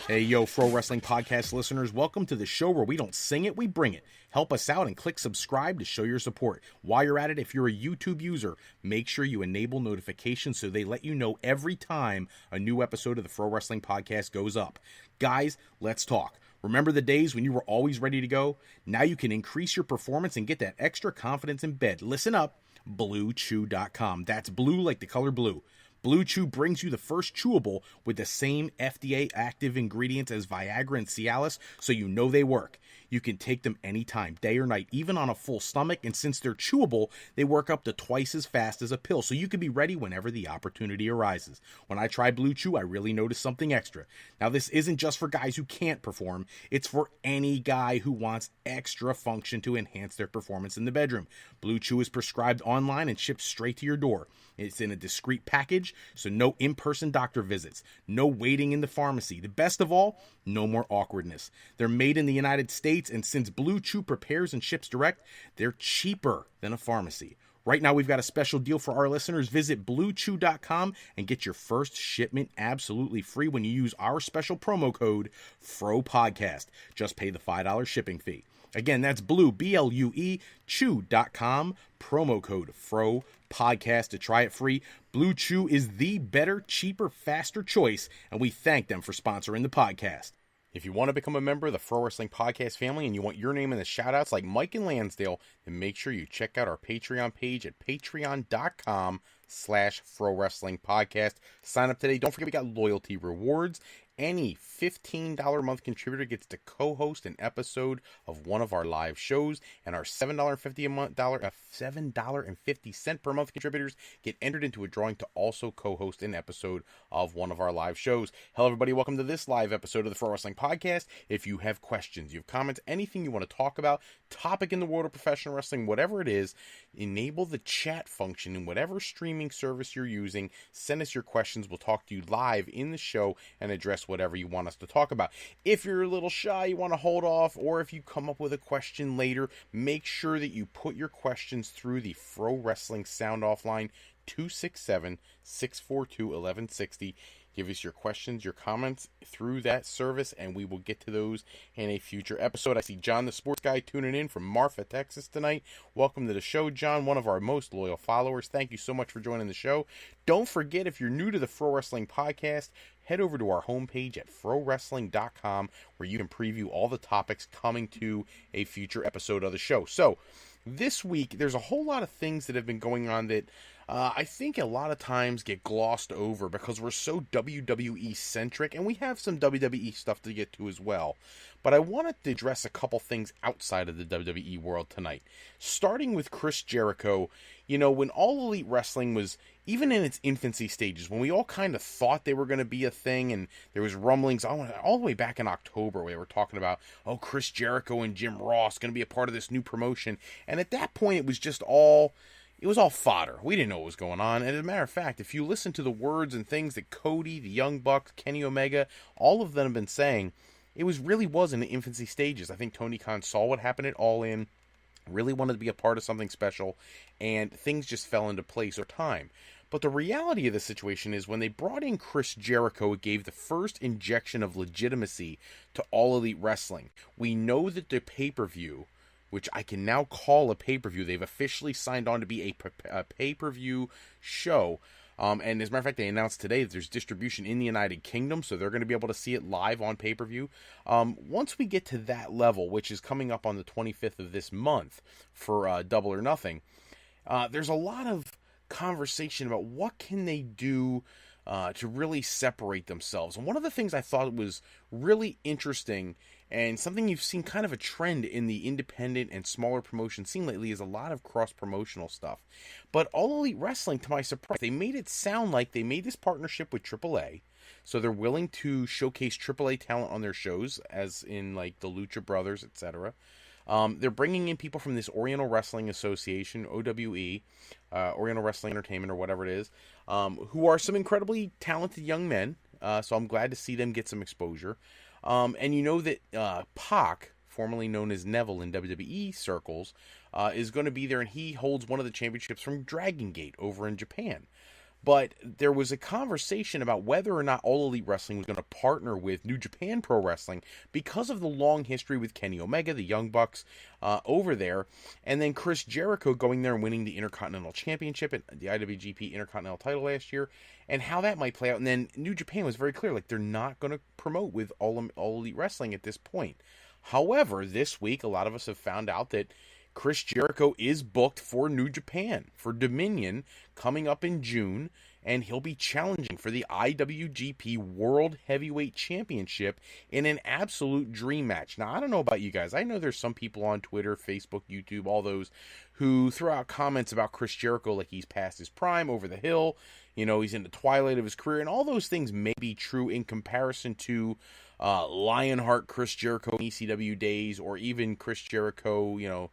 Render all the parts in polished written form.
Hey, yo, Fro Wrestling Podcast listeners, welcome to the show where we don't sing it, we bring it. Help us out and click subscribe to show your support. While you're at it, if you're a YouTube user, make sure you enable notifications so they let you know every time a new episode of the Fro Wrestling Podcast goes up. Guys, let's talk. Remember the days when you were always ready to go? Now you can increase your performance and get that extra confidence in bed. Listen up, BlueChew.com. That's blue like the color blue. Blue Chew brings you the first chewable with the same FDA active ingredients as Viagra and Cialis, so you know they work. You can take them anytime, day or night, even on a full stomach, and since they're chewable, they work up to twice as fast as a pill, so you can be ready whenever the opportunity arises. When I try Blue Chew, I really noticed something extra. Now, this isn't just for guys who can't perform, it's for any guy who wants extra function to enhance their performance in the bedroom. Blue Chew is prescribed online and shipped straight to your door. It's in a discreet package, so no in-person doctor visits, no waiting in the pharmacy. The best of all, no more awkwardness. They're made in the United States, and since Blue Chew prepares and ships direct, they're cheaper than a pharmacy. Right now, we've got a special deal for our listeners. Visit BlueChew.com and get your first shipment absolutely free when you use our special promo code FROPODCAST. Just pay the $5 shipping fee. Again, that's Blue, B-L-U-E, Chew.com, promo code FROPODCAST to try it free. Blue Chew is the better, cheaper, faster choice, and we thank them for sponsoring the podcast. If you want to become a member of the Fro Wrestling Podcast family and you want your name in the shoutouts like Mike and Lansdale, then make sure you check out our Patreon page at patreon.com/Fro Wrestling Podcast. Sign up today. Don't forget we got loyalty rewards. Any $15 a month contributor gets to co-host an episode of one of our live shows, and our $7.50 per month contributors get entered into a drawing to also co-host an episode of one of our live shows. Hello, everybody. Welcome to this live episode of the Fro Wrestling Podcast. If you have questions, you have comments, anything you want to talk about, topic in the world of professional wrestling, whatever it is, enable the chat function in whatever streaming service you're using. Send us your questions. We'll talk to you live in the show and address whatever you want us to talk about. If you're a little shy, you want to hold off, or if you come up with a question later, make sure that you put your questions through the Fro Wrestling Sound Off line 267-642-1160. Give us your questions, your comments through that service, and we will get to those in a future episode. I see John the Sports Guy tuning in from Marfa, Texas tonight. Welcome to the show, John, one of our most loyal followers. Thank you so much for joining the show. Don't forget, if you're new to the Fro Wrestling Podcast, head over to our homepage at frowrestling.com, where you can preview all the topics coming to a future episode of the show. So, this week, there's a whole lot of things that have been going on that I think a lot of times get glossed over because we're so WWE-centric, and we have some WWE stuff to get to as well. But I wanted to address a couple things outside of the WWE world tonight. Starting with Chris Jericho, you know, when All Elite Wrestling was even in its infancy stages, when we all kind of thought they were going to be a thing, and there was rumblings all the way back in October where they were talking about, oh, Chris Jericho and Jim Ross going to be a part of this new promotion. And at that point, it was just all... It was all fodder. We didn't know what was going on. And as a matter of fact, if you listen to the words and things that Cody, the Young Bucks, Kenny Omega, all of them have been saying, it really was in the infancy stages. I think Tony Khan saw what happened at All In, really wanted to be a part of something special, and things just fell into place over time. But the reality of the situation is when they brought in Chris Jericho, it gave the first injection of legitimacy to All Elite Wrestling. We know that the pay-per-view, which I can now call a pay-per-view. They've officially signed on to be a pay-per-view show. And as a matter of fact, they announced today that there's distribution in the United Kingdom, so they're going to be able to see it live on pay-per-view. Once we get to that level, which is coming up on the 25th of this month for Double or Nothing, there's a lot of conversation about what can they do to really separate themselves. And one of the things I thought was really interesting, and something you've seen kind of a trend in the independent and smaller promotion scene lately, is a lot of cross-promotional stuff. But All Elite Wrestling, to my surprise, they made it sound like they made this partnership with AAA. So they're willing to showcase AAA talent on their shows, as in like the Lucha Brothers, etc. They're bringing in people from this Oriental Wrestling Association, OWE, Oriental Wrestling Entertainment, or whatever it is, who are some incredibly talented young men. So I'm glad to see them get some exposure. And you know that Pac, formerly known as Neville in WWE circles, is going to be there, and he holds one of the championships from Dragon Gate over in Japan. But there was a conversation about whether or not All Elite Wrestling was going to partner with New Japan Pro Wrestling because of the long history with Kenny Omega, the Young Bucks, over there, and then Chris Jericho going there and winning the Intercontinental Championship and the IWGP Intercontinental title last year, and how that might play out. And then New Japan was very clear, like, they're not going to promote with All Elite Wrestling at this point. However, this week, a lot of us have found out that Chris Jericho is booked for New Japan, for Dominion, coming up in June, and he'll be challenging for the IWGP World Heavyweight Championship in an absolute dream match. Now, I don't know about you guys. I know there's some people on Twitter, Facebook, YouTube, all those, who throw out comments about Chris Jericho like he's past his prime, over the hill, he's in the twilight of his career, and all those things may be true in comparison to Lionheart Chris Jericho in ECW days, or even Chris Jericho,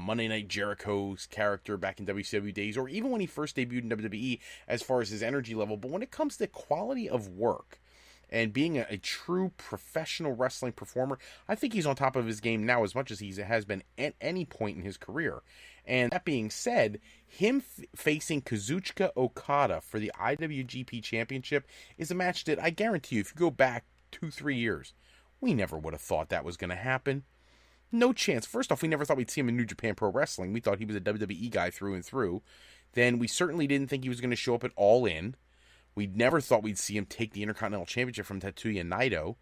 Monday Night Jericho's character back in WCW days, or even when he first debuted in WWE as far as his energy level. But when it comes to quality of work and being a true professional wrestling performer, I think he's on top of his game now as much as he has been at any point in his career. And that being said, him facing Kazuchika Okada for the IWGP Championship is a match that I guarantee you, if you go back 2-3 years, we never would have thought that was going to happen. No chance. First off, we never thought we'd see him in New Japan Pro Wrestling. We thought he was a WWE guy through and through. Then we certainly didn't think he was going to show up at All In. We never thought we'd see him take the Intercontinental Championship from Tetsuya Naito,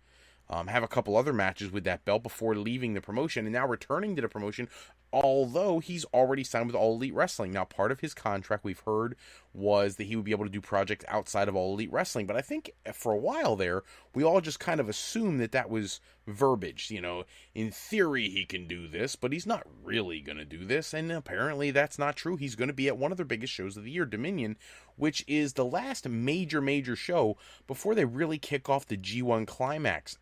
have a couple other matches with that belt before leaving the promotion, and now returning to the promotion, although he's already signed with All Elite Wrestling. Now, part of his contract, we've heard, was that he would be able to do projects outside of All Elite Wrestling, but I think for a while there, we all just kind of assumed that was verbiage. In theory he can do this, but he's not really going to do this, and apparently that's not true. He's going to be at one of their biggest shows of the year, Dominion, which is the last major show before they really kick off the G1 Climax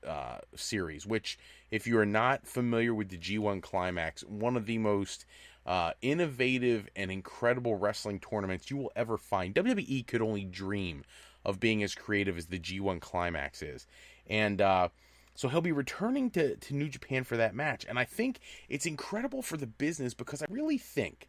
series, which, if you are not familiar with the G1 Climax, one of the most innovative and incredible wrestling tournaments you will ever find. WWE could only dream of being as creative as the G1 Climax is. And so he'll be returning to New Japan for that match. And I think it's incredible for the business, because I really think,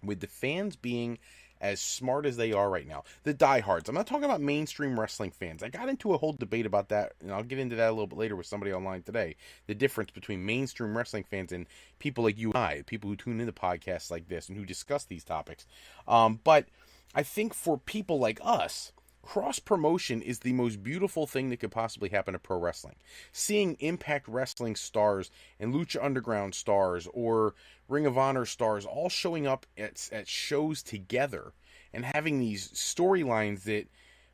with the fans being as smart as they are right now, the diehards, I'm not talking about mainstream wrestling fans. I got into a whole debate about that, and I'll get into that a little bit later with somebody online today, the difference between mainstream wrestling fans and people like you and I, people who tune into podcasts like this and who discuss these topics. But I think for people like us, cross-promotion is the most beautiful thing that could possibly happen to pro wrestling. Seeing Impact Wrestling stars and Lucha Underground stars or Ring of Honor stars all showing up at shows together and having these storylines that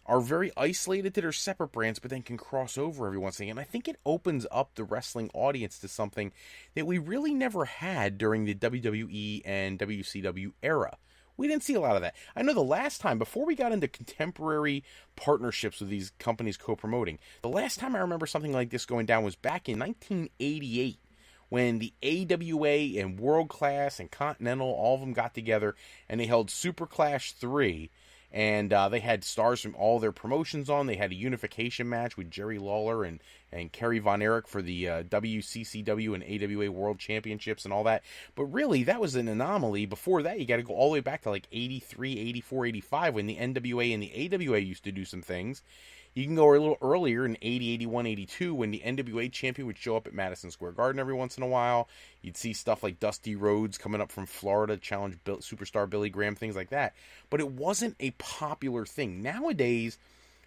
are very isolated to their separate brands, but then can cross over every once in a while. And I think it opens up the wrestling audience to something that we really never had during the WWE and WCW era. We didn't see a lot of that. I know the last time, before we got into contemporary partnerships with these companies co-promoting, the last time I remember something like this going down was back in 1988, when the AWA and World Class and Continental, all of them got together, and they held Super Clash 3, and they had stars from all their promotions on. They had a unification match with Jerry Lawler and Kerry Von Erich for the WCCW and AWA World Championships and all that. But really, that was an anomaly. Before that, you got to go all the way back to like 83, 84, 85, when the NWA and the AWA used to do some things. You can go a little earlier in 80, 81, 82, when the NWA champion would show up at Madison Square Garden every once in a while. You'd see stuff like Dusty Rhodes coming up from Florida, challenge superstar Billy Graham, things like that. But it wasn't a popular thing. Nowadays,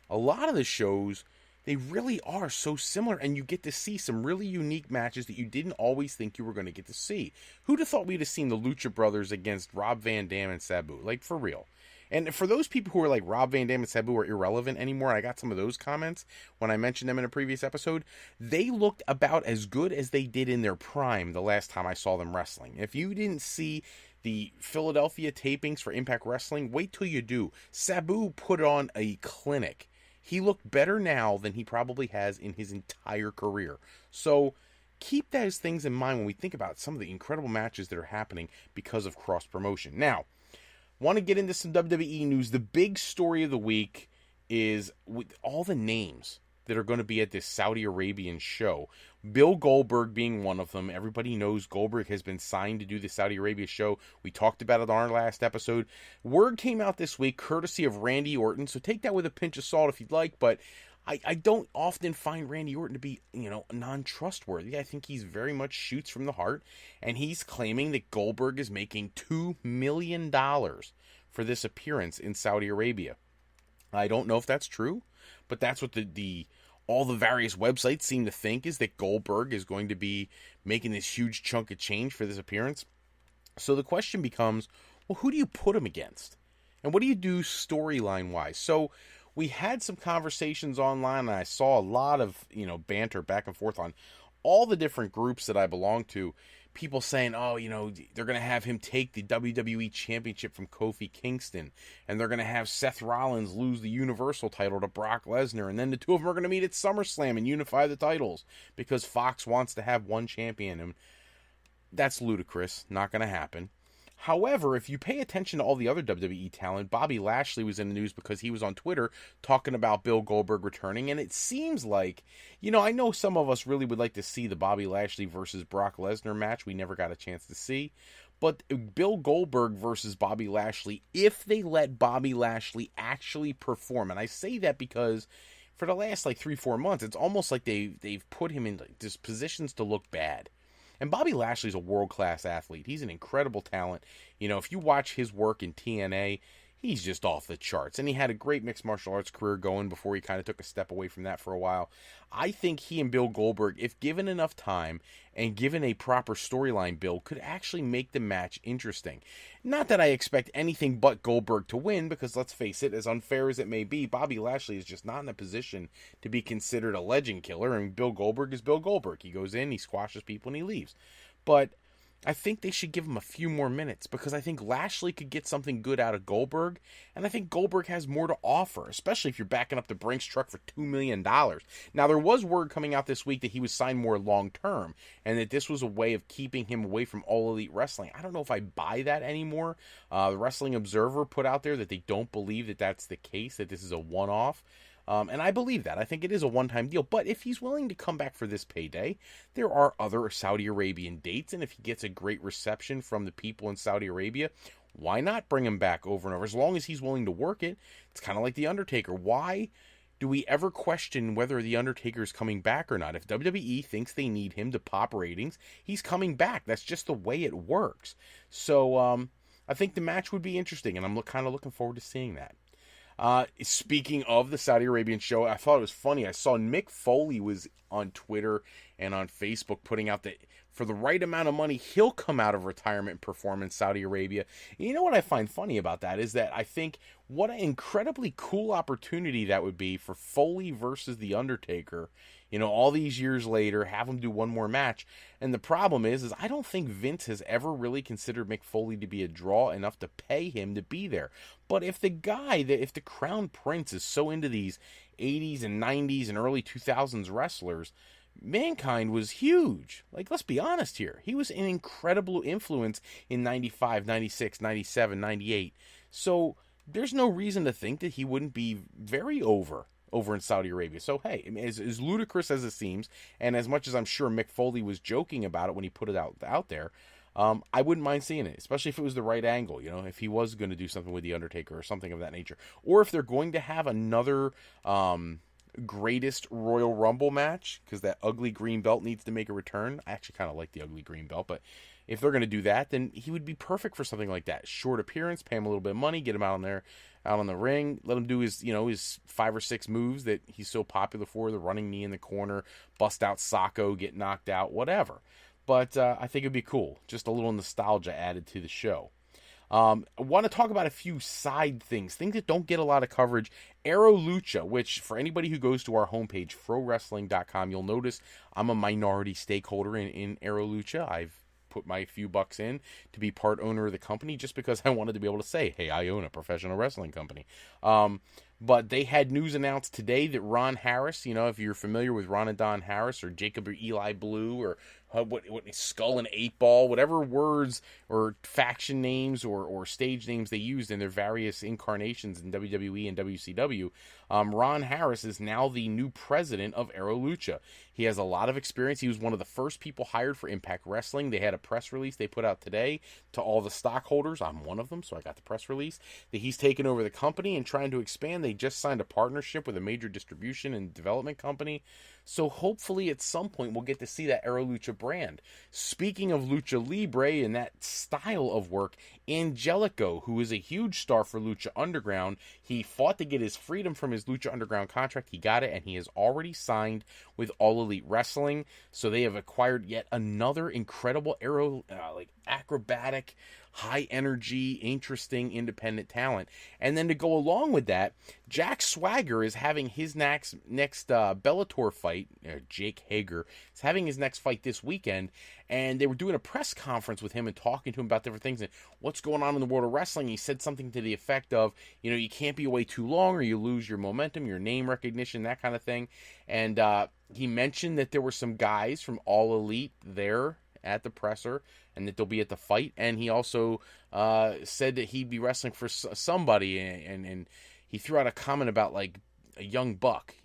a lot of the shows, they really are so similar, and you get to see some really unique matches that you didn't always think you were going to get to see. Who'd have thought we'd have seen the Lucha Brothers against Rob Van Dam and Sabu? Like, for real. And for those people who are like, Rob Van Dam and Sabu are irrelevant anymore, I got some of those comments when I mentioned them in a previous episode. They looked about as good as they did in their prime the last time I saw them wrestling. If you didn't see the Philadelphia tapings for Impact Wrestling, wait till you do. Sabu put on a clinic. He looked better now than he probably has in his entire career. So keep those things in mind when we think about some of the incredible matches that are happening because of cross-promotion. Now, want to get into some WWE news. The big story of the week is with all the names that are going to be at this Saudi Arabian show. Bill Goldberg being one of them. Everybody knows Goldberg has been signed to do the Saudi Arabia show. We talked about it on our last episode. Word came out this week, courtesy of Randy Orton, so take that with a pinch of salt if you'd like, but I don't often find Randy Orton to be, non-trustworthy. I think he's very much shoots from the heart, and he's claiming that Goldberg is making $2 million for this appearance in Saudi Arabia. I don't know if that's true, but that's what all the various websites seem to think, is that Goldberg is going to be making this huge chunk of change for this appearance. So the question becomes, well, who do you put him against? And what do you do storyline-wise? So we had some conversations online, and I saw a lot of, banter back and forth on all the different groups that I belong to. People saying, they're going to have him take the WWE Championship from Kofi Kingston, and they're going to have Seth Rollins lose the Universal title to Brock Lesnar, and then the two of them are going to meet at SummerSlam and unify the titles because Fox wants to have one champion. And that's ludicrous. Not going to happen. However, if you pay attention to all the other WWE talent, Bobby Lashley was in the news because he was on Twitter talking about Bill Goldberg returning, and it seems like, I know some of us really would like to see the Bobby Lashley versus Brock Lesnar match. We never got a chance to see. But Bill Goldberg versus Bobby Lashley, if they let Bobby Lashley actually perform, and I say that because for the last 3-4 months, it's almost like they've put him in just positions to look bad. And Bobby Lashley's a world-class athlete. He's an incredible talent. If you watch his work in TNA, he's just off the charts. And he had a great mixed martial arts career going before he kind of took a step away from that for a while. I think he and Bill Goldberg, if given enough time and given a proper storyline build, could actually make the match interesting. Not that I expect anything but Goldberg to win, because let's face it, as unfair as it may be, Bobby Lashley is just not in a position to be considered a legend killer, and Bill Goldberg is Bill Goldberg. He goes in, he squashes people, and he leaves. But I think they should give him a few more minutes, because I think Lashley could get something good out of Goldberg, and I think Goldberg has more to offer, especially if you're backing up the Brinks truck for $2 million. Now, there was word coming out this week that he was signed more long-term, and that this was a way of keeping him away from All Elite Wrestling. I don't know if I buy that anymore. The Wrestling Observer put out there that they don't believe that that's the case, that this is a one-off. And I believe that. I think it is a one-time deal. But if he's willing to come back for this payday, there are other Saudi Arabian dates. And if he gets a great reception from the people in Saudi Arabia, why not bring him back over and over? As long as he's willing to work it, it's kind of like The Undertaker. Why do we ever question whether The Undertaker is coming back or not? If WWE thinks they need him to pop ratings, he's coming back. That's just the way it works. So I think the match would be interesting, and I'm kind of looking forward to seeing that. Speaking of the Saudi Arabian show, I thought it was funny. I saw Mick Foley was on Twitter and on Facebook putting out that for the right amount of money, he'll come out of retirement and perform in Saudi Arabia. And you know what I find funny about that is that I think what an incredibly cool opportunity that would be for Foley versus The Undertaker. All these years later, have him do one more match. And the problem is I don't think Vince has ever really considered Mick Foley to be a draw enough to pay him to be there. But if the Crown Prince is so into these 80s and 90s and early 2000s wrestlers, Mankind was huge. Let's be honest here. He was an incredible influence in 95, 96, 97, 98. So there's no reason to think that he wouldn't be very over in Saudi Arabia. So, hey, as ludicrous as it seems, and as much as I'm sure Mick Foley was joking about it when he put it out there, I wouldn't mind seeing it, especially if it was the right angle, if he was going to do something with The Undertaker or something of that nature. Or if they're going to have another greatest Royal Rumble match, because that ugly green belt needs to make a return. I actually kind of like the ugly green belt, but if they're going to do that, then he would be perfect for something like that. Short appearance, pay him a little bit of money, get him out on the ring, let him do his 5 or 6 moves that he's so popular for, the running knee in the corner, bust out Sacco, get knocked out, whatever. But I think it'd be cool. Just a little nostalgia added to the show. I want to talk about a few side things that don't get a lot of coverage. Aero Lucha, which for anybody who goes to our homepage, frowrestling.com, you'll notice I'm a minority stakeholder in Aero Lucha. I've put my few bucks in to be part owner of the company just because I wanted to be able to say, hey, I own a professional wrestling company. But they had news announced today that Ron Harris, if you're familiar with Ron and Don Harris or Jacob or Eli Blue or what Skull and 8 Ball, whatever words or faction names or stage names they used in their various incarnations in WWE and WCW, Ron Harris is now the new president of Aero Lucha. He has a lot of experience. He was one of the first people hired for Impact Wrestling. They had a press release they put out today to all the stockholders. I'm one of them, so I got the press release that he's taken over the company and trying to expand. They just signed a partnership with a major distribution and development company. So hopefully at some point we'll get to see that Aero Lucha brand. Speaking of Lucha Libre and that style of work, Angelico, who is a huge star for Lucha Underground, he fought to get his freedom from his Lucha Underground contract. He got it, and he has already signed with All Elite Wrestling. So they have acquired yet another incredible acrobatic, high energy, interesting, independent talent. And then to go along with that, Jack Swagger is having his next Bellator fight. Jake Hager is having his next fight this weekend. And they were doing a press conference with him and talking to him about different things and what's going on in the world of wrestling. He said something to the effect of, you can't be away too long or you lose your momentum, your name recognition, that kind of thing. And he mentioned that there were some guys from All Elite there at the presser and that they'll be at the fight. And he also said that he'd be wrestling for somebody. And he threw out a comment about like a young buck,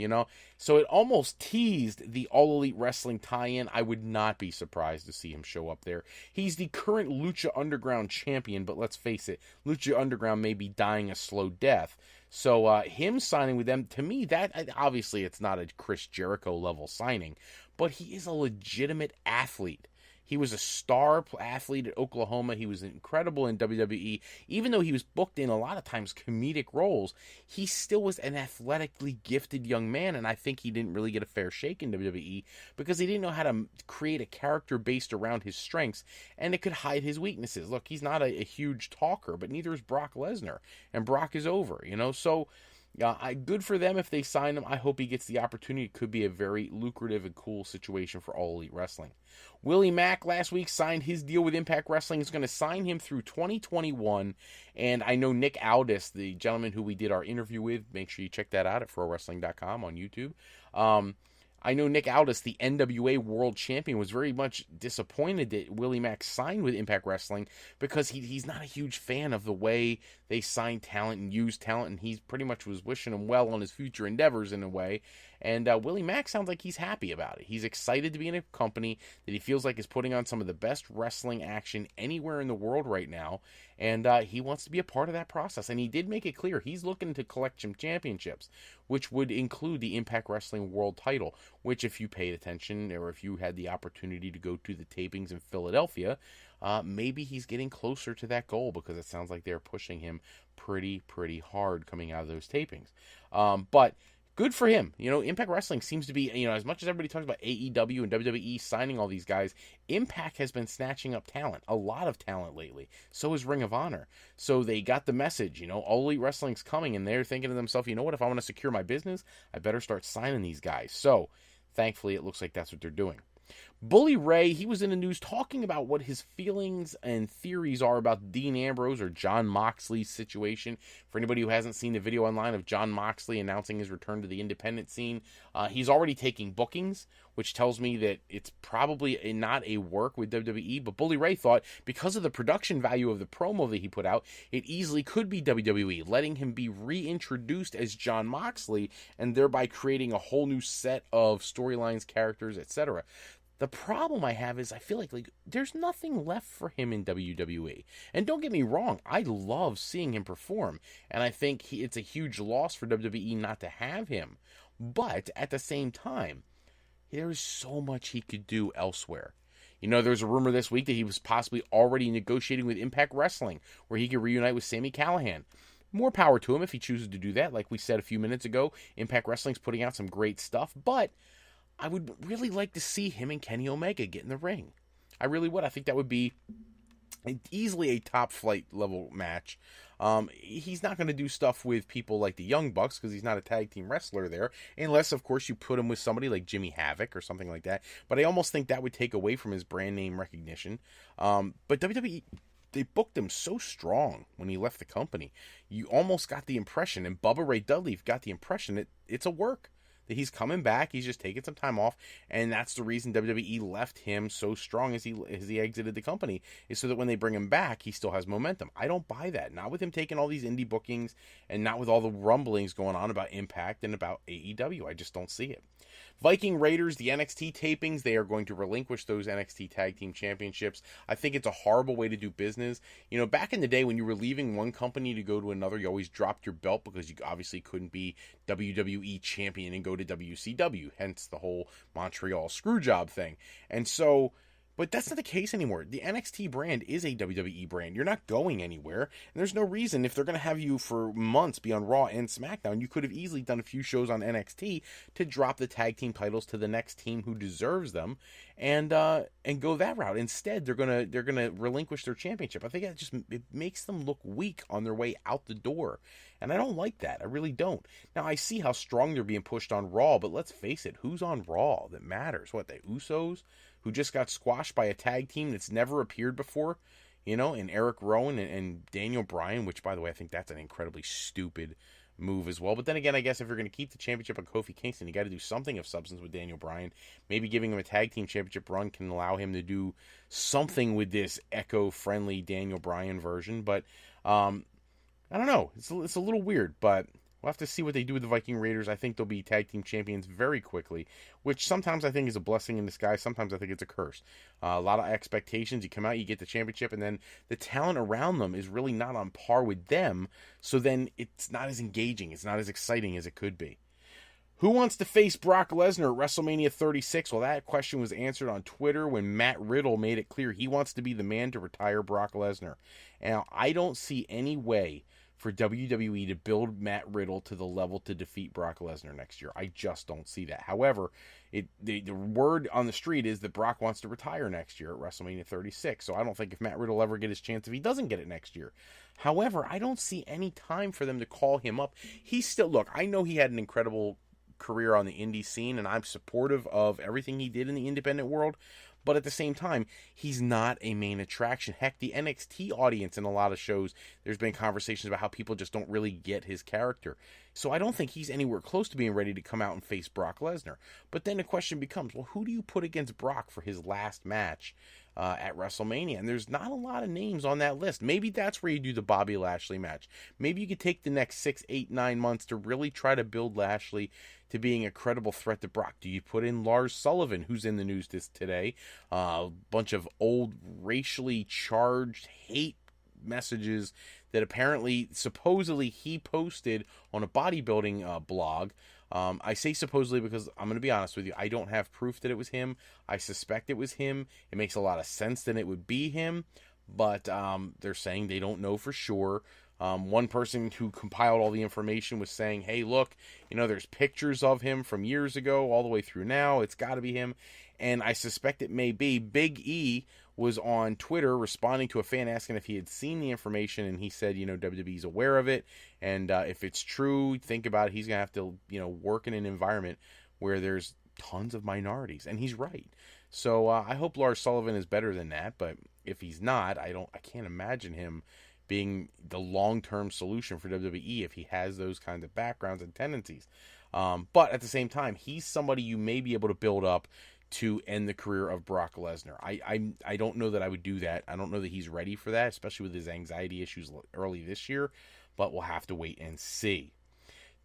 So it almost teased the All Elite Wrestling tie-in. I would not be surprised to see him show up there. He's the current Lucha Underground champion, but let's face it, Lucha Underground may be dying a slow death. So him signing with them, to me, that obviously it's not a Chris Jericho level signing, but he is a legitimate athlete. He was a star athlete at Oklahoma. He was incredible in WWE. Even though he was booked in a lot of times comedic roles, he still was an athletically gifted young man, and I think he didn't really get a fair shake in WWE because he didn't know how to create a character based around his strengths, and it could hide his weaknesses. Look, he's not a huge talker, but neither is Brock Lesnar, and Brock is over, So good for them if they sign him. I hope he gets the opportunity. It could be a very lucrative and cool situation for All Elite Wrestling. Willie Mack last week signed his deal with Impact Wrestling. Is going to sign him through 2021. And I know Nick Aldis, the gentleman who we did our interview with, make sure you check that out at ProWrestling.com on YouTube. I know Nick Aldis, the NWA World Champion, was very much disappointed that Willie Mack signed with Impact Wrestling because he's not a huge fan of the way they sign talent and use talent, and he pretty much was wishing him well on his future endeavors in a way. And Willie Mack sounds like he's happy about it. He's excited to be in a company that he feels like is putting on some of the best wrestling action anywhere in the world right now, and he wants to be a part of that process. And he did make it clear he's looking to collect some championships, which would include the Impact Wrestling World title, which if you paid attention or if you had the opportunity to go to the tapings in Philadelphia, maybe he's getting closer to that goal because it sounds like they're pushing him pretty hard coming out of those tapings. But good for him. Impact Wrestling seems to be, as much as everybody talks about AEW and WWE signing all these guys, Impact has been snatching up talent, a lot of talent lately. So is Ring of Honor. So they got the message, All Elite Wrestling's coming, and they're thinking to themselves, you know what, if I want to secure my business, I better start signing these guys. So thankfully, it looks like that's what they're doing. Bully Ray, he was in the news talking about what his feelings and theories are about Dean Ambrose or Jon Moxley's situation. For anybody who hasn't seen the video online of Jon Moxley announcing his return to the independent scene, he's already taking bookings, which tells me that it's probably not a work with WWE. But Bully Ray thought because of the production value of the promo that he put out, it easily could be WWE, letting him be reintroduced as Jon Moxley and thereby creating a whole new set of storylines, characters, etc. The problem I have is I feel like there's nothing left for him in WWE. And don't get me wrong, I love seeing him perform. And I think it's a huge loss for WWE not to have him. But at the same time, there's so much he could do elsewhere. There's a rumor this week that he was possibly already negotiating with Impact Wrestling, where he could reunite with Sami Callihan. More power to him if he chooses to do that. Like we said a few minutes ago, Impact Wrestling's putting out some great stuff, but I would really like to see him and Kenny Omega get in the ring. I really would. I think that would be easily a top flight level match. He's not going to do stuff with people like the Young Bucks because he's not a tag team wrestler there, unless, of course, you put him with somebody like Jimmy Havoc or something like that. But I almost think that would take away from his brand name recognition. But WWE they booked him so strong when he left the company. You almost got the impression, and Bubba Ray Dudley got the impression that it's a work, that he's coming back, he's just taking some time off, and that's the reason WWE left him so strong as he exited the company, is so that when they bring him back, he still has momentum. I don't buy that. Not with him taking all these indie bookings, and not with all the rumblings going on about Impact and about AEW. I just don't see it. Viking Raiders, the NXT tapings, they are going to relinquish those NXT Tag Team Championships. I think it's a horrible way to do business. You know, back in the day when you were leaving one company to go to another, you always dropped your belt because you obviously couldn't be WWE champion and go to WCW, hence the whole Montreal Screwjob thing. And so, but that's not the case anymore. The NXT brand is a WWE brand. You're not going anywhere. And there's no reason, if they're going to have you for months be on Raw and SmackDown, you could have easily done a few shows on NXT to drop the tag team titles to the next team who deserves them and go that route. Instead, they're gonna relinquish their championship. I think it makes them look weak on their way out the door. And I don't like that. I really don't. Now, I see how strong they're being pushed on Raw, but let's face it, who's on Raw that matters? What, the Usos? Who just got squashed by a tag team that's never appeared before, you know, and Eric Rowan and Daniel Bryan, which, by the way, I think that's an incredibly stupid move as well. But then again, I guess if you're going to keep the championship on Kofi Kingston, you got to do something of substance with Daniel Bryan. Maybe giving him a tag team championship run can allow him to do something with this echo-friendly Daniel Bryan version. But I don't know. It's a little weird, but we'll have to see what they do with the Viking Raiders. I think they'll be tag team champions very quickly, which sometimes I think is a blessing in disguise. Sometimes I think it's a curse. A lot of expectations. You come out, you get the championship, and then the talent around them is really not on par with them. So then it's not as engaging. It's not as exciting as it could be. Who wants to face Brock Lesnar at WrestleMania 36? Well, that question was answered on Twitter when Matt Riddle made it clear he wants to be the man to retire Brock Lesnar. Now, I don't see any way for WWE to build Matt Riddle to the level to defeat Brock Lesnar next year. I just don't see that. However, the word on the street is that Brock wants to retire next year at WrestleMania 36. So I don't think if Matt Riddle ever get his chance if he doesn't get it next year. However, I don't see any time for them to call him up. He's still, look, I know he had an incredible career on the indie scene, and I'm supportive of everything he did in the independent world. But at the same time, he's not a main attraction. Heck, the NXT audience in a lot of shows, there's been conversations about how people just don't really get his character. So I don't think he's anywhere close to being ready to come out and face Brock Lesnar. But then the question becomes, well, who do you put against Brock for his last match at WrestleMania? And there's not a lot of names on that list. Maybe that's where you do the Bobby Lashley match. Maybe you could take the next 6, 8, 9 months to really try to build Lashley to being a credible threat to Brock. Do you put in Lars Sullivan, who's in the news today? A bunch of old racially charged hate messages that apparently, supposedly, he posted on a bodybuilding blog. I say supposedly because I'm going to be honest with you. I don't have proof that it was him. I suspect it was him. It makes a lot of sense that it would be him, but they're saying they don't know for sure. One person who compiled all the information was saying, hey, look, you know, there's pictures of him from years ago all the way through now. It's got to be him. And I suspect it may be. Big E was on Twitter responding to a fan asking if he had seen the information, and he said, you know, WWE's aware of it, and if it's true, think about it, he's going to have to, you know, work in an environment where there's tons of minorities, and he's right. So I hope Lars Sullivan is better than that, but if he's not, I can't imagine him being the long-term solution for WWE if he has those kinds of backgrounds and tendencies. But at the same time, he's somebody you may be able to build up to end the career of Brock Lesnar. I don't know that I would do that. I don't know that he's ready for that, especially with his anxiety issues early this year, but we'll have to wait and see.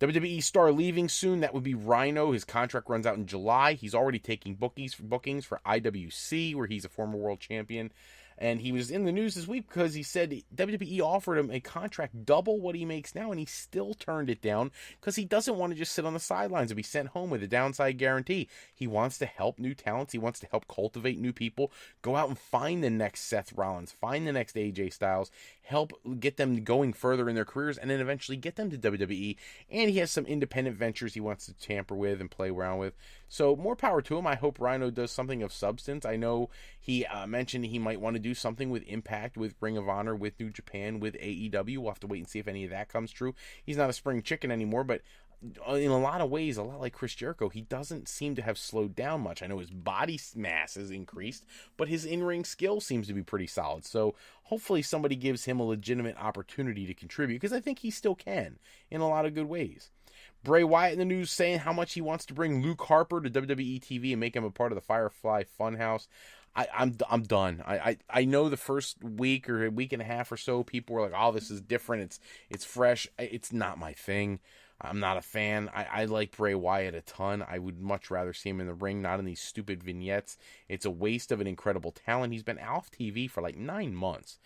WWE star leaving soon. That would be Rhino. His contract runs out in July. He's already taking bookings for IWC, where he's a former world champion. And he was in the news this week because he said WWE offered him a contract double what he makes now, and he still turned it down because he doesn't want to just sit on the sidelines and be sent home with a downside guarantee. He wants to help new talents. He wants to help cultivate new people, go out and find the next Seth Rollins, find the next AJ Styles, help get them going further in their careers, and then eventually get them to WWE. And he has some independent ventures he wants to tamper with and play around with. So more power to him. I hope Rhino does something of substance. I know he mentioned he might want to do something with Impact, with Ring of Honor, with New Japan, with AEW. We'll have to wait and see if any of that comes true. He's not a spring chicken anymore, but in a lot of ways, a lot like Chris Jericho, he doesn't seem to have slowed down much. I know his body mass has increased, but his in-ring skill seems to be pretty solid. So hopefully somebody gives him a legitimate opportunity to contribute, because I think he still can in a lot of good ways. Bray Wyatt in the news saying how much he wants to bring Luke Harper to WWE TV and make him a part of the Firefly Funhouse. I'm done. I know the first week or a week and a half or so, people were like, "Oh, this is different. It's fresh." It's not my thing. I'm not a fan. I like Bray Wyatt a ton. I would much rather see him in the ring, not in these stupid vignettes. It's a waste of an incredible talent. He's been off TV for like 9 months.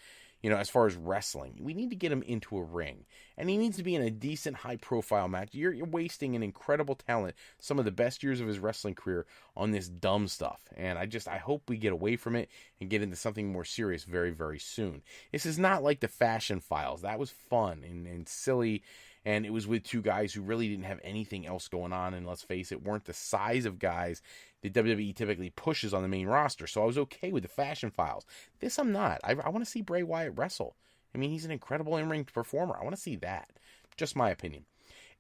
As far as wrestling, we need to get him into a ring, and he needs to be in a decent, high-profile match. You're wasting an incredible talent, some of the best years of his wrestling career, on this dumb stuff. And I hope we get away from it and get into something more serious very, very soon. This is not like the Fashion Files. That was fun and silly, and it was with two guys who really didn't have anything else going on, and let's face it, weren't the size of guys that WWE typically pushes on the main roster. So I was okay with the Fashion Files. This I'm not. I want to see Bray Wyatt wrestle. I mean, he's an incredible in-ring performer. I want to see that. Just my opinion.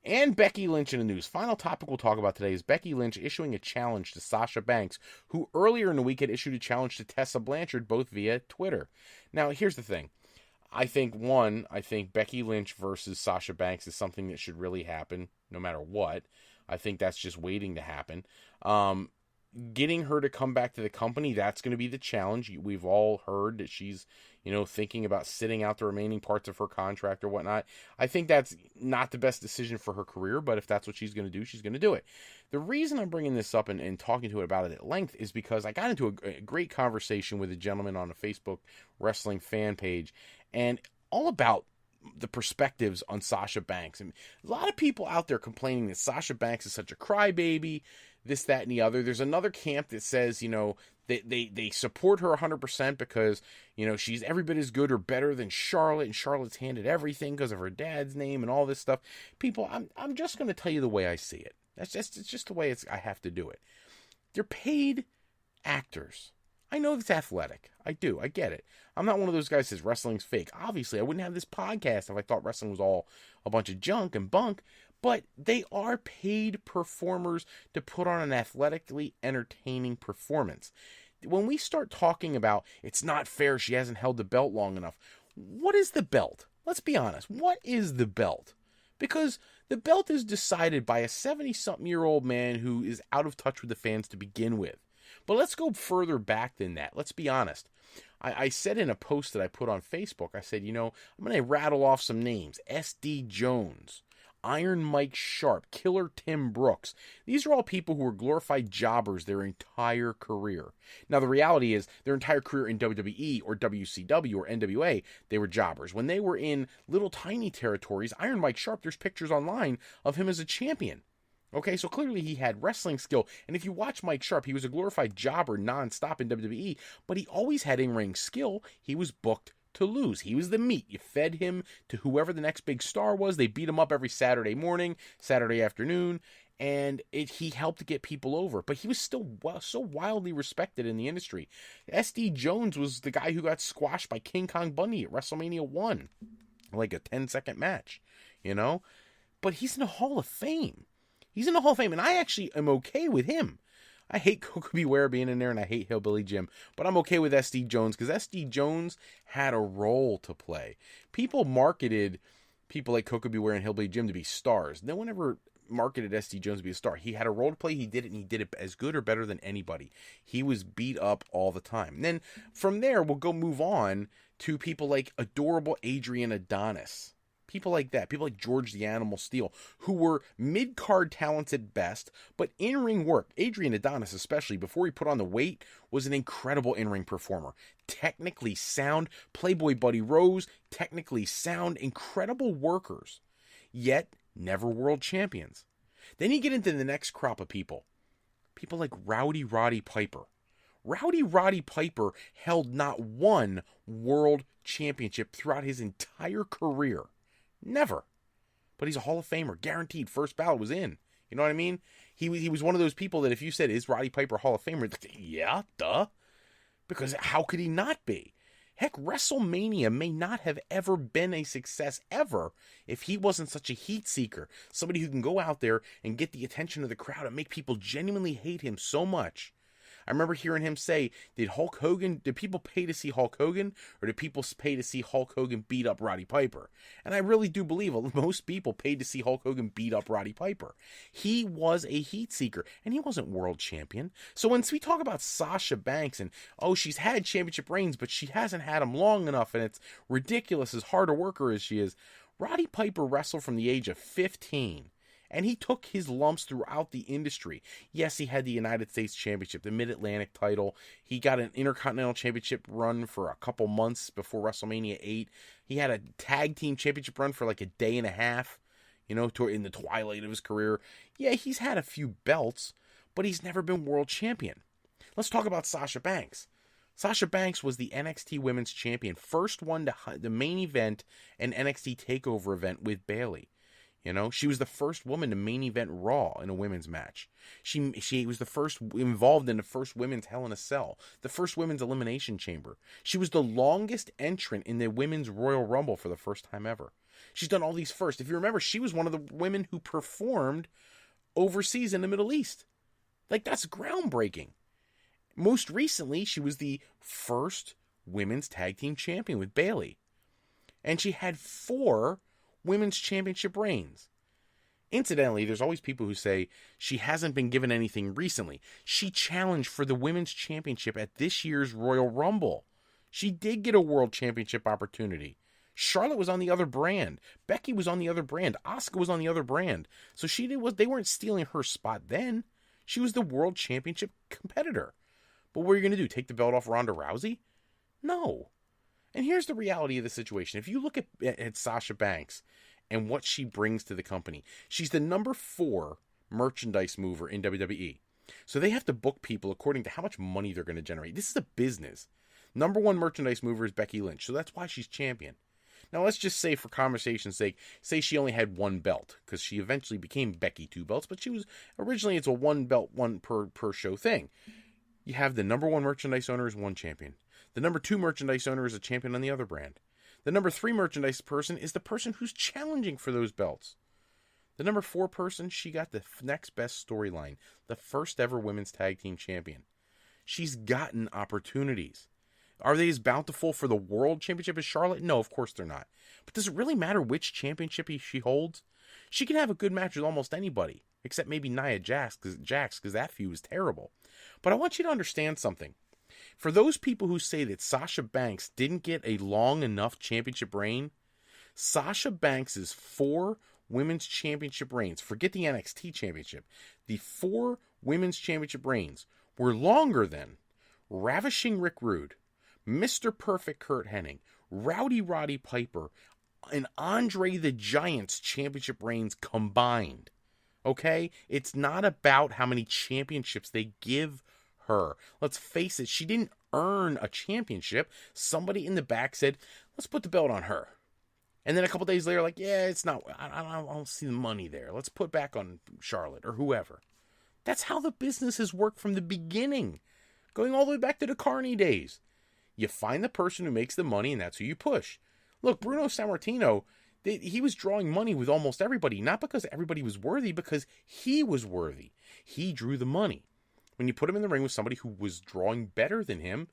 And Becky Lynch in the news. Final topic we'll talk about today is Becky Lynch issuing a challenge to Sasha Banks, who earlier in the week had issued a challenge to Tessa Blanchard, both via Twitter. Now, here's the thing. I think Becky Lynch versus Sasha Banks is something that should really happen no matter what. I think that's just waiting to happen. Getting her to come back to the company, that's going to be the challenge. We've all heard that she's, thinking about sitting out the remaining parts of her contract or whatnot. I think that's not the best decision for her career, but if that's what she's going to do, she's going to do it. The reason I'm bringing this up and talking to it about it at length is because I got into a great conversation with a gentleman on a Facebook wrestling fan page, and all about the perspectives on Sasha Banks. And a lot of people out there complaining that Sasha Banks is such a crybaby, this, that, and the other. There's another camp that says, they support her 100% because, she's every bit as good or better than Charlotte, and Charlotte's handed everything because of her dad's name and all this stuff. People, I'm just going to tell you the way I see it. It's just the way I have to do it. They're paid actors. I know it's athletic. I do. I get it. I'm not one of those guys that says wrestling's fake. Obviously, I wouldn't have this podcast if I thought wrestling was all a bunch of junk and bunk. But they are paid performers to put on an athletically entertaining performance. When we start talking about it's not fair, she hasn't held the belt long enough, what is the belt? Let's be honest. What is the belt? Because the belt is decided by a 70-something-year-old man who is out of touch with the fans to begin with. But let's go further back than that. Let's be honest. I said in a post that I put on Facebook, I said, I'm going to rattle off some names. S.D. Jones, Iron Mike Sharp, Killer Tim Brooks. These are all people who were glorified jobbers their entire career. Now, the reality is their entire career in WWE or WCW or NWA, they were jobbers. When they were in little tiny territories, Iron Mike Sharp, there's pictures online of him as a champion. Okay, so clearly he had wrestling skill. And if you watch Mike Sharp, he was a glorified jobber nonstop in WWE, but he always had in-ring skill. He was booked to lose. He was the meat. You fed him to whoever the next big star was. They beat him up every Saturday morning, Saturday afternoon, and he helped get people over. But he was still so wildly respected in the industry. S.D. Jones was the guy who got squashed by King Kong Bundy at WrestleMania 1, like a 10-second match, But he's in the Hall of Fame. He's in the Hall of Fame, and I actually am okay with him. I hate Coco Beware being in there, and I hate Hillbilly Jim, but I'm okay with S.D. Jones, because S.D. Jones had a role to play. People marketed people like Coco Beware and Hillbilly Jim to be stars. No one ever marketed S.D. Jones to be a star. He had a role to play, he did it, and he did it as good or better than anybody. He was beat up all the time. And then, from there, we'll move on to people like adorable Adrian Adonis. People like that, people like George the Animal Steele, who were mid-card talents at best, but in-ring work, Adrian Adonis especially, before he put on the weight, was an incredible in-ring performer. Technically sound, Playboy Buddy Rose, technically sound, incredible workers, yet never world champions. Then you get into the next crop of people like Rowdy Roddy Piper. Rowdy Roddy Piper held not one world championship throughout his entire career. Never. But he's a Hall of Famer. Guaranteed. First ballot was in. You know what I mean? He was one of those people that if you said, is Roddy Piper Hall of Famer? Yeah, duh. Because how could he not be? Heck, WrestleMania may not have ever been a success ever if he wasn't such a heat seeker. Somebody who can go out there and get the attention of the crowd and make people genuinely hate him so much. I remember hearing him say, did people pay to see Hulk Hogan, or did people pay to see Hulk Hogan beat up Roddy Piper? And I really do believe most people paid to see Hulk Hogan beat up Roddy Piper. He was a heat seeker, and he wasn't world champion. So when we talk about Sasha Banks and, oh, she's had championship reigns, but she hasn't had them long enough, and it's ridiculous as hard a worker as she is. Roddy Piper wrestled from the age of 15. And he took his lumps throughout the industry. Yes, he had the United States Championship, the Mid-Atlantic title. He got an Intercontinental Championship run for a couple months before WrestleMania 8. He had a Tag Team Championship run for like a day and a half, in the twilight of his career. Yeah, he's had a few belts, but he's never been world champion. Let's talk about Sasha Banks. Sasha Banks was the NXT Women's Champion, first one to the main event an NXT TakeOver event with Bayley. She was the first woman to main event Raw in a women's match. She was the first involved in the first women's Hell in a Cell, the first women's Elimination Chamber. She was the longest entrant in the women's Royal Rumble for the first time ever. She's done all these first. If you remember, she was one of the women who performed overseas in the Middle East. Like, that's groundbreaking. Most recently, she was the first women's tag team champion with Bayley. And she had 4 women's championship reigns. Incidentally, there's always people who say she hasn't been given anything recently. She challenged for the women's championship at this year's Royal Rumble. She did get a world championship opportunity. Charlotte was on the other brand. Becky was on the other brand. Asuka was on the other brand. So they weren't stealing her spot then. She was the world championship competitor. But what are you going to do? Take the belt off Ronda Rousey? No. And here's the reality of the situation. If you look at Sasha Banks and what she brings to the company, she's the number 4 merchandise mover in WWE. So they have to book people according to how much money they're going to generate. This is a business. Number 1 merchandise mover is Becky Lynch, so that's why she's champion. Now let's just say, for conversation's sake, say she only had 1 belt, because she eventually became Becky 2 belts, but originally it's a 1 belt, 1 per show thing. You have the number 1 merchandise owner is 1 champion. The number 2 merchandise owner is a champion on the other brand. The number 3 merchandise person is the person who's challenging for those belts. The number 4 person, she got the next best storyline, the first ever women's tag team champion. She's gotten opportunities. Are they as bountiful for the world championship as Charlotte? No, of course they're not. But does it really matter which championship she holds? She can have a good match with almost anybody, except maybe Nia Jax, because that feud was terrible. But I want you to understand something. For those people who say that Sasha Banks didn't get a long enough championship reign, Sasha Banks' 4 women's championship reigns, forget the NXT championship, the 4 women's championship reigns were longer than Ravishing Rick Rude, Mr. Perfect Kurt Hennig, Rowdy Roddy Piper, and Andre the Giant's championship reigns combined. Okay? It's not about how many championships they give her. Let's face it, she didn't earn a championship. Somebody in the back said, let's put the belt on her. And then a couple days later, it's not, I don't see the money there. Let's put back on Charlotte or whoever. That's how the business has worked from the beginning, going all the way back to the Carney days. You find the person who makes the money, and that's who you push. Look, Bruno Sammartino, he was drawing money with almost everybody, not because everybody was worthy, because he was worthy. He drew the money. When you put him in the ring with somebody who was drawing better than him,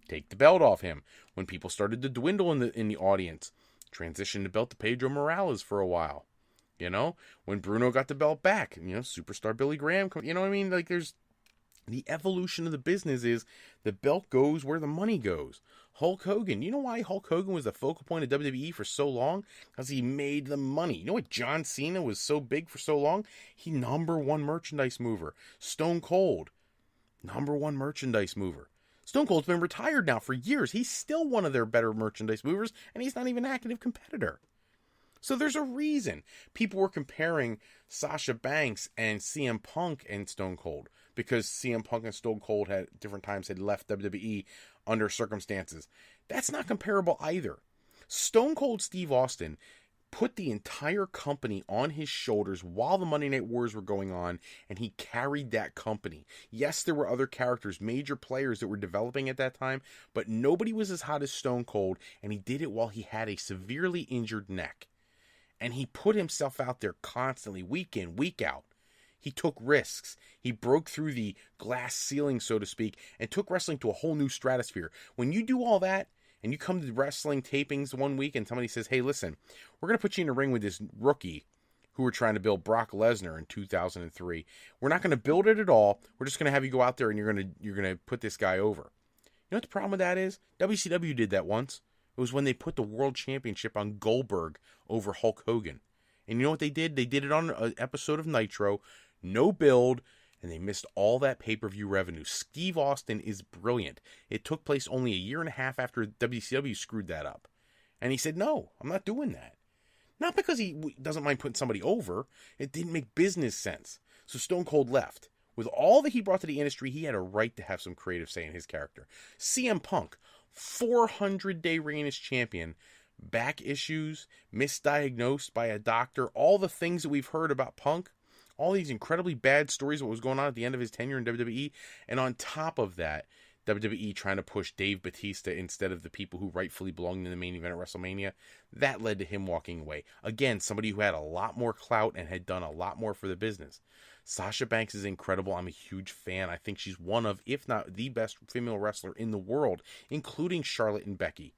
take the belt off him. When people started to dwindle in the audience, transition the belt to Pedro Morales for a while. When Bruno got the belt back, superstar Billy Graham, there's the evolution of the business is the belt goes where the money goes. Hulk Hogan, you know why Hulk Hogan was the focal point of WWE for so long? Because he made the money. You know what John Cena was so big for so long? He number 1 merchandise mover. Stone Cold, number 1 merchandise mover. Stone Cold's been retired now for years. He's still one of their better merchandise movers, and he's not even an active competitor. So there's a reason people were comparing Sasha Banks and CM Punk and Stone Cold, because CM Punk and Stone Cold at different times had left WWE under circumstances. That's not comparable either. Stone Cold Steve Austin put the entire company on his shoulders while the Monday Night Wars were going on, and he carried that company. Yes, there were other characters, major players that were developing at that time, but nobody was as hot as Stone Cold, and he did it while he had a severely injured neck. And he put himself out there constantly, week in, week out. He took risks. He broke through the glass ceiling, so to speak, and took wrestling to a whole new stratosphere. When you do all that, and you come to wrestling tapings one week and somebody says, hey, listen, we're going to put you in a ring with this rookie who we're trying to build, Brock Lesnar, in 2003. We're not going to build it at all. We're just going to have you go out there and you're going to put this guy over. You know what the problem with that is? WCW did that once. It was when they put the World Championship on Goldberg over Hulk Hogan. And you know what they did? They did it on an episode of Nitro. No build. And they missed all that pay-per-view revenue. Steve Austin is brilliant. It took place only a year and a half after WCW screwed that up. And he said, no, I'm not doing that. Not because he doesn't mind putting somebody over. It didn't make business sense. So Stone Cold left. With all that he brought to the industry, he had a right to have some creative say in his character. CM Punk, 400-day reign as champion. Back issues, misdiagnosed by a doctor, all the things that we've heard about Punk. All these incredibly bad stories of what was going on at the end of his tenure in WWE. And on top of that, WWE trying to push Dave Bautista instead of the people who rightfully belonged in the main event at WrestleMania. That led to him walking away. Again, somebody who had a lot more clout and had done a lot more for the business. Sasha Banks is incredible. I'm a huge fan. I think she's one of, if not the best female wrestler in the world, including Charlotte and Becky.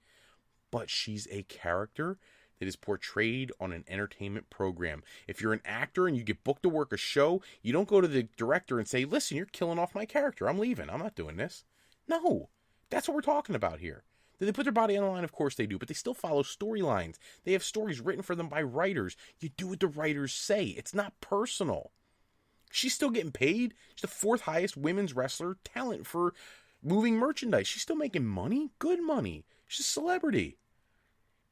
But she's a character that is portrayed on an entertainment program. If you're an actor and you get booked to work a show, you don't go to the director and say, listen, you're killing off my character. I'm leaving. I'm not doing this. No, that's what we're talking about here. Do they put their body on the line? Of course they do, but they still follow storylines. They have stories written for them by writers. You do what the writers say. It's not personal. She's still getting paid. She's the fourth highest women's wrestler talent for moving merchandise. She's still making money. Good money. She's a celebrity.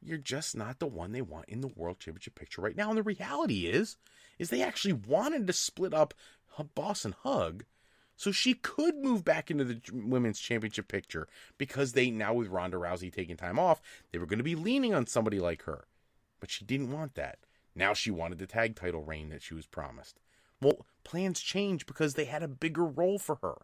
You're just not the one they want in the World Championship picture right now. And the reality is they actually wanted to split up Boss and Hug so she could move back into the Women's Championship picture, because they, now with Ronda Rousey taking time off, they were going to be leaning on somebody like her. But she didn't want that. Now she wanted the tag title reign that she was promised. Well, plans changed because they had a bigger role for her.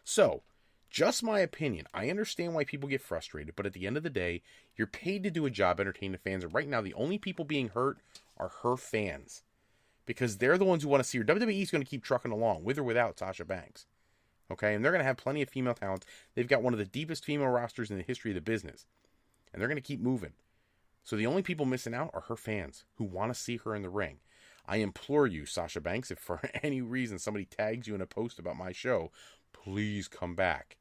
So, just my opinion. I understand why people get frustrated, but at the end of the day, you're paid to do a job entertaining the fans, and right now the only people being hurt are her fans, because they're the ones who want to see her. WWE is going to keep trucking along, with or without Sasha Banks. Okay, and they're going to have plenty of female talents. They've got one of the deepest female rosters in the history of the business, and they're going to keep moving. So the only people missing out are her fans, who want to see her in the ring. I implore you, Sasha Banks, if for any reason somebody tags you in a post about my show, please come back.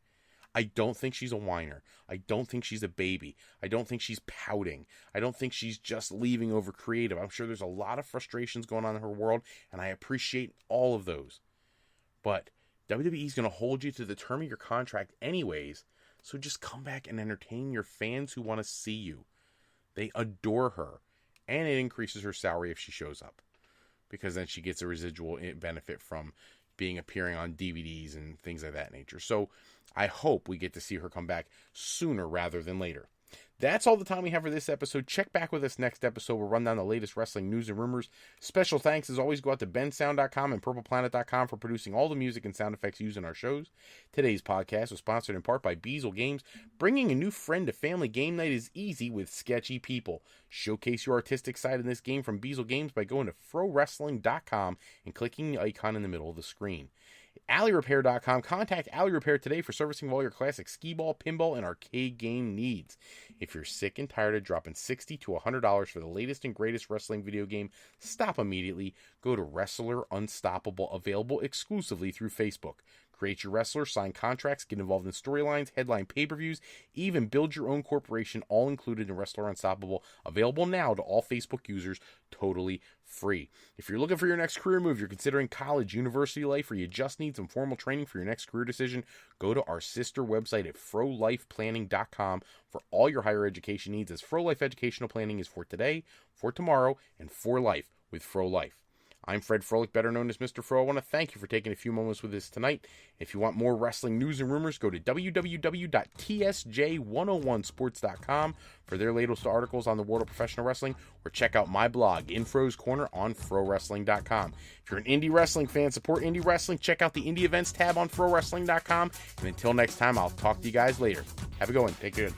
I don't think she's a whiner. I don't think she's a baby. I don't think she's pouting. I don't think she's just leaving over creative. I'm sure there's a lot of frustrations going on in her world, and I appreciate all of those. But WWE's going to hold you to the term of your contract anyways, so just come back and entertain your fans who want to see you. They adore her, and it increases her salary if she shows up, because then she gets a residual benefit from appearing on DVDs and things of that nature. So I hope we get to see her come back sooner rather than later. That's all the time we have for this episode. Check back with us next episode. We'll run down the latest wrestling news and rumors. Special thanks, as always, go out to bensound.com and purpleplanet.com for producing all the music and sound effects used in our shows. Today's podcast was sponsored in part by Beazle Games. Bringing a new friend to family game night is easy with sketchy people. Showcase your artistic side in this game from Beazle Games by going to frowrestling.com and clicking the icon in the middle of the screen. AlleyRepair.com. Contact Alley Repair today for servicing of all your classic skee-ball, pinball, and arcade game needs. If you're sick and tired of dropping $60 to $100 for the latest and greatest wrestling video game, stop immediately. Go to Wrestler Unstoppable, available exclusively through Facebook. Create your wrestler, sign contracts, get involved in storylines, headline pay-per-views, even build your own corporation, all included in Wrestler Unstoppable. Available now to all Facebook users, totally free. If you're looking for your next career move, you're considering college, university life, or you just need some formal training for your next career decision, go to our sister website at frolifeplanning.com for all your higher education needs, as Fro Life Educational Planning is for today, for tomorrow, and for life with Fro Life. I'm Fred Froelich, better known as Mr. Fro. I want to thank you for taking a few moments with us tonight. If you want more wrestling news and rumors, go to www.tsj101sports.com for their latest articles on the world of professional wrestling, or check out my blog, Infro's Corner, on FroWrestling.com. If you're an indie wrestling fan, support indie wrestling. Check out the indie events tab on FroWrestling.com. And until next time, I'll talk to you guys later. Have a good one. Take care.